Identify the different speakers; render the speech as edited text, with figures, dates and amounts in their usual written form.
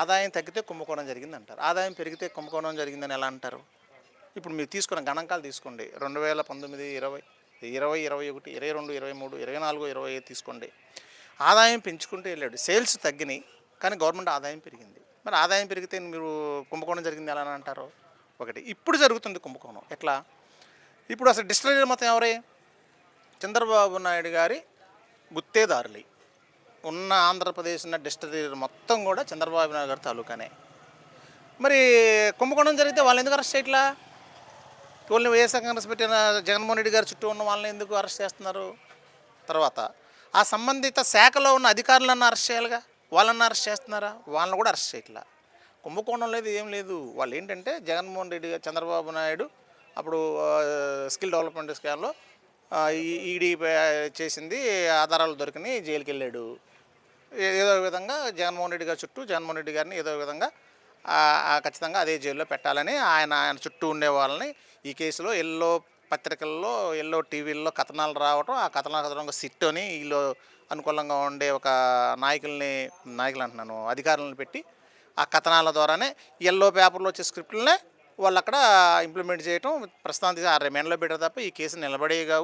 Speaker 1: ఆదాయం తగ్గితే కుంభకోణం జరిగిందంటారు. ఆదాయం పెరిగితే కుంభకోణం జరిగిందని ఎలా అంటారు? ఇప్పుడు మీరు తీసుకున్న గణాంకాలు తీసుకోండి. 2019, 20, 20, 21, 22, 23, 24, 25 తీసుకోండి. ఆదాయం పెంచుకుంటూ వెళ్ళాడు. సేల్స్ తగ్గినాయి, కానీ గవర్నమెంట్ ఆదాయం పెరిగింది. మరి ఆదాయం పెరిగితే మీరు కుంభకోణం జరిగింది ఎలా అని అంటారు? ఒకటి. ఇప్పుడు జరుగుతుంది కుంభకోణం. ఎట్లా? ఇప్పుడు అసలు డిస్టిలరీలు మొత్తం ఎవరే? చంద్రబాబు నాయుడు గారి గుత్తేదారులు. ఉన్న ఆంధ్రప్రదేశ్ ఉన్న డిస్టిలరీలు మొత్తం కూడా చంద్రబాబు నాయుడు గారి తాలూకానే. మరి కుంభకోణం జరిగితే వాళ్ళు ఎందుకు అరెస్ట్ చేయట్లా? ఓన్లీ వైఎస్ఆర్ కాంగ్రెస్ పెట్టిన జగన్మోహన్ రెడ్డి గారి చుట్టూ ఉన్న వాళ్ళని ఎందుకు అరెస్ట్ చేస్తున్నారు? తర్వాత ఆ సంబంధిత శాఖలో ఉన్న అధికారులను అరెస్ట్ చేయాలిగా, వాళ్ళని అరెస్ట్ చేస్తున్నారా? వాళ్ళని కూడా అరెస్ట్ చేయట్లా. కుంభకోణం లేదు, ఏం లేదు. వాళ్ళు ఏంటంటే జగన్మోహన్ రెడ్డి గారు, చంద్రబాబు నాయుడు అప్పుడు స్కిల్ డెవలప్మెంట్ స్కామ్లో ఈడీ చేసింది, ఆధారాలు దొరికినాయి, జైలుకి వెళ్ళాడు. ఏదో విధంగా జగన్మోహన్ రెడ్డి గారి చుట్టూ జగన్మోహన్ రెడ్డి గారిని ఏదో విధంగా ఖచ్చితంగా అదే జైల్లో పెట్టాలని ఆయన చుట్టూ ఉండే వాళ్ళని ఈ కేసులో ఎల్లో పత్రికల్లో, ఎల్లో టీవీల్లో కథనాలు రావటం, ఆ కథనాలు సిట్ అని వీళ్ళు అనుకూలంగా ఉండే ఒక నాయకులు అంటున్నాను, అధికారులను పెట్టి ఆ కథనాల ద్వారానే ఎల్లో పేపర్లో వచ్చే స్క్రిప్ట్లనే వాళ్ళు అక్కడ ఇంప్లిమెంట్ చేయటం, ప్రస్తుతానికి రిమాండ్లో పెట్టారు తప్ప ఈ కేసు నిలబడేవి కావు.